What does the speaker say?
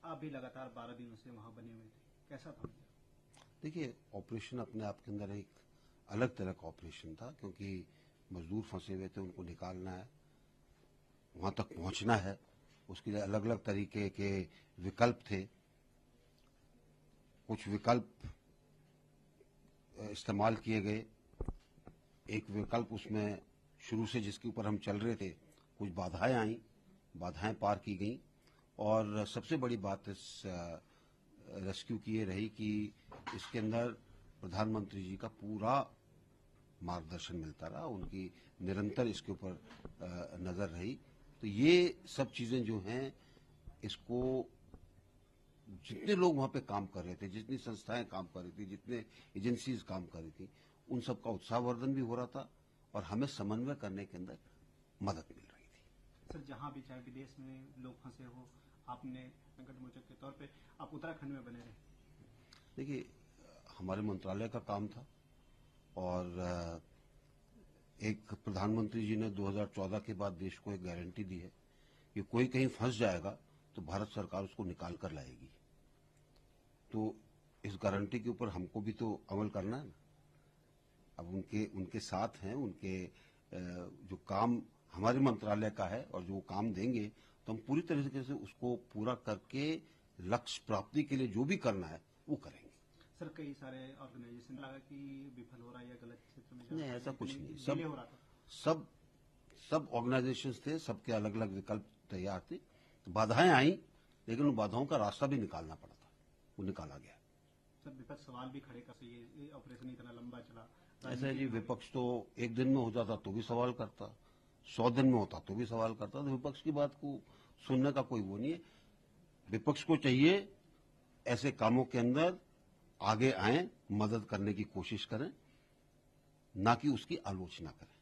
आप भी लगातार 12 दिनों से वहां बने हुए थे, कैसा था? देखिए, ऑपरेशन अपने आप के अंदर एक अलग तरह का ऑपरेशन था, क्योंकि मजदूर फंसे हुए थे, उनको निकालना है, वहां तक पहुंचना है, उसके लिए अलग अलग तरीके के विकल्प थे। कुछ विकल्प इस्तेमाल किए गए, एक विकल्प उसमें शुरू से जिसके ऊपर हम चल रहे थे, कुछ बाधाएं आई, बाधाएं पार की गई। और सबसे बड़ी बात इस रेस्क्यू की ये रही कि इसके अंदर प्रधानमंत्री जी का पूरा मार्गदर्शन मिलता रहा, उनकी निरंतर इसके ऊपर नजर रही। तो ये सब चीजें जो हैं, इसको जितने लोग वहां पे काम कर रहे थे, जितनी संस्थाएं काम कर रही थी, जितने एजेंसीज काम कर रही थी, उन सबका उत्साहवर्धन भी हो रहा था और हमें समन्वय करने के अंदर मदद मिल रही थी। सर, जहां भी चाहे विदेश में लोग फंसे हो, आपने संकट मोचक के तौर पे आप उत्तराखंड में बने रहे। देखिए, हमारे मंत्रालय का काम था और एक प्रधानमंत्री जी ने 2014 के बाद देश को एक गारंटी दी है कि कोई कहीं फंस जाएगा तो भारत सरकार उसको निकाल कर लाएगी। तो इस गारंटी के ऊपर हमको भी तो अमल करना है ना। अब उनके साथ हैं, उनके जो काम हमारे मंत्रालय का है और जो काम देंगे, तो हम पूरी तरीके से उसको पूरा करके लक्ष्य प्राप्ति के लिए जो भी करना है वो करेंगे। सर, कई सारे ऑर्गेनाइजेशन लगा कि विफल हो रहा है या गलत क्षेत्र में नहीं, ऐसा कुछ नहीं। डिले हो रहा था। सब ऑर्गेनाइजेशंस थे, सबके अलग अलग विकल्प तैयार थे। बाधाएं आई, लेकिन उन बाधाओं का रास्ता भी निकालना पड़ा था, वो निकाला गया। सर, विपक्ष सवाल भी खड़े कर सही, ये ऑपरेशन इतना लंबा चला। ऐसा है जी, विपक्ष तो एक दिन में हो जाता तो भी सवाल करता, 100 दिन में होता तो भी सवाल करता। तो विपक्ष की बात को सुनने का कोई वो नहीं है। विपक्ष को चाहिए ऐसे कामों के अंदर आगे आए, मदद करने की कोशिश करें, ना कि उसकी आलोचना करें।